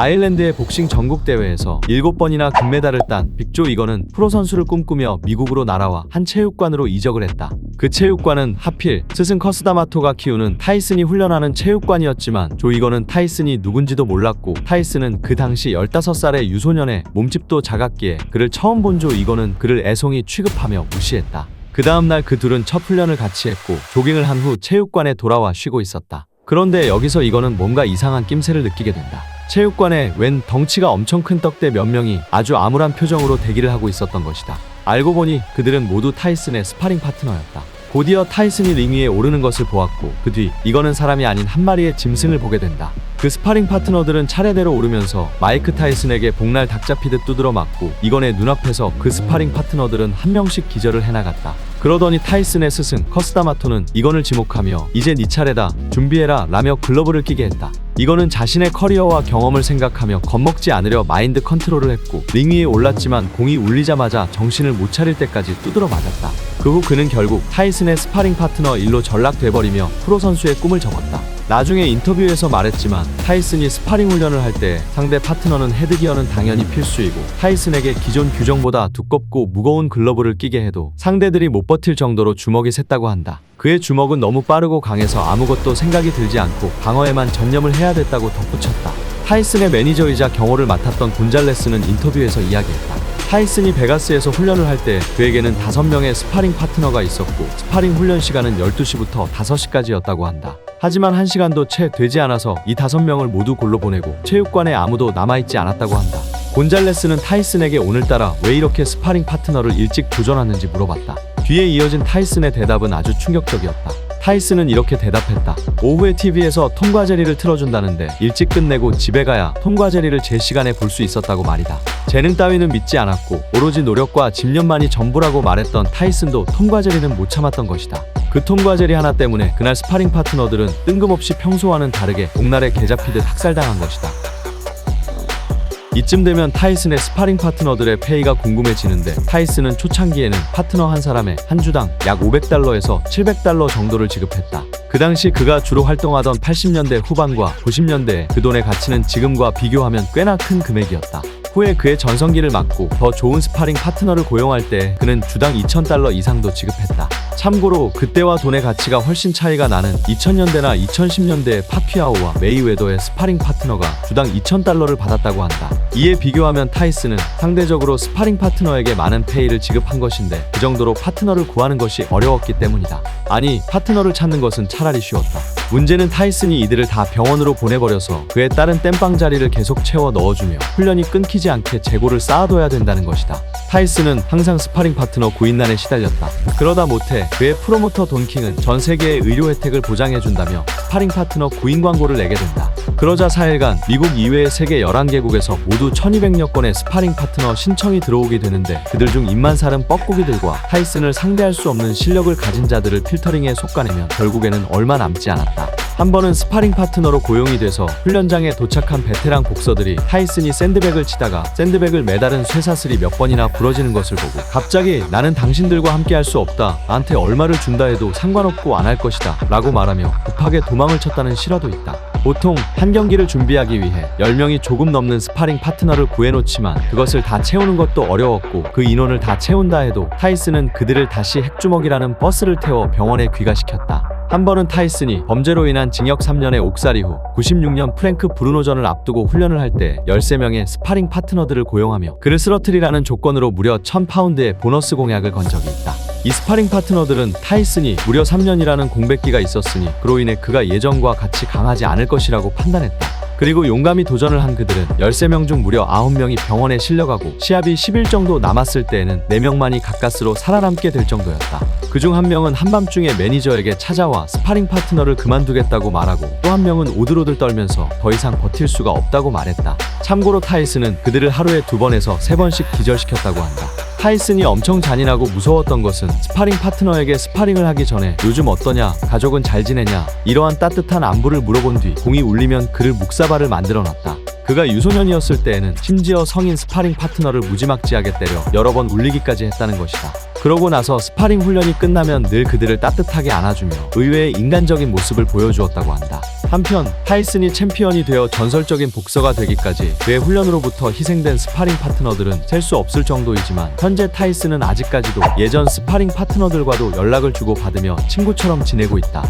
아일랜드의 복싱 전국대회에서 7번이나 금메달을 딴 빅조 이건은 프로 선수를 꿈꾸며 미국으로 날아와 한 체육관으로 이적을 했다. 그 체육관은 하필 스승 커스다마토가 키우는 타이슨이 훈련하는 체육관이었지만 조 이건은 타이슨이 누군지도 몰랐고 타이슨은 그 당시 15살의 유소년에 몸집도 작았기에 그를 처음 본 조 이건은 그를 애송이 취급하며 무시했다. 그 다음날 그 둘은 첫 훈련을 같이 했고 조깅을 한 후 체육관에 돌아와 쉬고 있었다. 그런데 여기서 이건은 뭔가 이상한 낌새를 느끼게 된다. 체육관에 웬 덩치가 엄청 큰 떡대 몇 명이 아주 암울한 표정으로 대기를 하고 있었던 것이다. 알고 보니 그들은 모두 타이슨의 스파링 파트너였다. 곧이어 타이슨이 링 위에 오르는 것을 보았고 그 뒤 이거는 사람이 아닌 한 마리의 짐승을 보게 된다. 그 스파링 파트너들은 차례대로 오르면서 마이크 타이슨에게 복날 닭 잡히듯 두드러 맞고 이건의 눈앞에서 그 스파링 파트너들은 한 명씩 기절을 해나갔다. 그러더니 타이슨의 스승 커스다마토는 이건을 지목하며 이제 네 차례다 준비해라 라며 글러브를 끼게 했다. 이건은 자신의 커리어와 경험을 생각하며 겁먹지 않으려 마인드 컨트롤을 했고 링 위에 올랐지만 공이 울리자마자 정신을 못 차릴 때까지 두드러 맞았다. 그 후 그는 결국 타이슨의 스파링 파트너 일로 전락돼버리며 프로 선수의 꿈을 접었다. 나중에 인터뷰에서 말했지만 타이슨이 스파링 훈련을 할 때 상대 파트너는 헤드기어는 당연히 필수이고 타이슨에게 기존 규정보다 두껍고 무거운 글러브를 끼게 해도 상대들이 못 버틸 정도로 주먹이 셌다고 한다. 그의 주먹은 너무 빠르고 강해서 아무것도 생각이 들지 않고 방어에만 전념을 해야 됐다고 덧붙였다. 타이슨의 매니저이자 경호를 맡았던 곤잘레스는 인터뷰에서 이야기했다. 타이슨이 베가스에서 훈련을 할 때 그에게는 5명의 스파링 파트너가 있었고 스파링 훈련 시간은 12시부터 5시까지였다고 한다. 하지만 1시간도 채 되지 않아서 이 5명을 모두 골로 보내고 체육관에 아무도 남아있지 않았다고 한다. 곤잘레스는 타이슨에게 오늘따라 왜 이렇게 스파링 파트너를 일찍 도전하는지 물어봤다. 뒤에 이어진 타이슨의 대답은 아주 충격적이었다. 타이슨은 이렇게 대답했다. 오후에 TV에서 톰 과 제리를 틀어준다는데 일찍 끝내고 집에 가야 톰 과 제리를 제 시간에 볼 수 있었다고 말이다. 재능 따위는 믿지 않았고 오로지 노력과 집념만이 전부라고 말했던 타이슨도 톰 과 제리는 못 참았던 것이다. 그 톰 과 제리 하나 때문에 그날 스파링 파트너들은 뜬금없이 평소와는 다르게 복날에 개잡히듯 학살당한 것이다. 이쯤 되면 타이슨의 스파링 파트너들의 페이가 궁금해지는데 타이슨은 초창기에는 파트너 한 사람에 한 주당 약 $500에서 $700 정도를 지급했다. 그 당시 그가 주로 활동하던 80년대 후반과 90년대의 그 돈의 가치는 지금과 비교하면 꽤나 큰 금액이었다. 후에 그의 전성기를 맞고 더 좋은 스파링 파트너를 고용할 때 그는 주당 $2000 이상도 지급했다. 참고로 그때와 돈의 가치가 훨씬 차이가 나는 2000년대나 2010년대의 파퀴아오와 메이웨더의 스파링 파트너가 주당 $2000를 받았다고 한다. 이에 비교하면 타이슨은 상대적으로 스파링 파트너에게 많은 페이를 지급한 것인데 그 정도로 파트너를 구하는 것이 어려웠기 때문이다. 아니, 파트너를 찾는 것은 차라리 쉬웠다. 문제는 타이슨이 이들을 다 병원으로 보내버려서 그에 따른 땜빵 자리를 계속 채워 넣어주며 훈련이 끊기지 않게 재고를 쌓아둬야 된다는 것이다. 타이슨은 항상 스파링 파트너 구인난에 시달렸다. 그러다 못해 그의 프로모터 돈킹은 전 세계의 의료 혜택을 보장해준다며 스파링 파트너 구인 광고를 내게 된다. 그러자 4일간 미국 이외의 세계 11개국에서 모두 1200여 건의 스파링 파트너 신청이 들어오게 되는데 그들 중 입만 사른 뻐꾸기들과 타이슨을 상대할 수 없는 실력을 가진 자들을 필터링에 솎아내면 결국에는 얼마 남지 않았다. 한 번은 스파링 파트너로 고용이 돼서 훈련장에 도착한 베테랑 복서들이 타이슨이 샌드백을 치다가 샌드백을 매다른 쇠사슬이 몇 번이나 부러지는 것을 보고 갑자기 나는 당신들과 함께 할 수 없다. 나한테 얼마를 준다 해도 상관없고 안 할 것이다. 라고 말하며 급하게 도망을 쳤다는 실화도 있다. 보통 한 경기를 준비하기 위해 10명이 조금 넘는 스파링 파트너를 구해놓지만 그것을 다 채우는 것도 어려웠고 그 인원을 다 채운다 해도 타이슨은 그들을 다시 핵주먹이라는 버스를 태워 병원에 귀가시켰다. 한 번은 타이슨이 범죄로 인한 징역 3년의 옥살이 후 96년 프랭크 브루노전을 앞두고 훈련을 할 때 13명의 스파링 파트너들을 고용하며 그를 쓰러뜨리라는 조건으로 무려 1000파운드의 보너스 공약을 건 적이 있다. 이 스파링 파트너들은 타이슨이 무려 3년이라는 공백기가 있었으니 그로 인해 그가 예전과 같이 강하지 않을 것이라고 판단했다. 그리고 용감히 도전을 한 그들은 13명 중 무려 9명이 병원에 실려가고 시합이 10일 정도 남았을 때에는 4명만이 가까스로 살아남게 될 정도였다. 그중 한 명은 한밤중에 매니저에게 찾아와 스파링 파트너를 그만두겠다고 말하고 또 한 명은 오들오들 떨면서 더 이상 버틸 수가 없다고 말했다. 참고로 타이슨은 그들을 하루에 2번에서 3번씩 기절시켰다고 한다. 타이슨이 엄청 잔인하고 무서웠던 것은 스파링 파트너에게 스파링을 하기 전에 요즘 어떠냐, 가족은 잘 지내냐 이러한 따뜻한 안부를 물어본 뒤 공이 울리면 그를 묵사발을 만들어놨다. 그가 유소년이었을 때에는 심지어 성인 스파링 파트너를 무지막지하게 때려 여러 번 울리기까지 했다는 것이다. 그러고 나서 스파링 훈련이 끝나면 늘 그들을 따뜻하게 안아주며 의외의 인간적인 모습을 보여주었다고 한다. 한편 타이슨이 챔피언이 되어 전설적인 복서가 되기까지 그의 훈련으로부터 희생된 스파링 파트너들은 셀 수 없을 정도이지만 현재 타이슨은 아직까지도 예전 스파링 파트너들과도 연락을 주고받으며 친구처럼 지내고 있다.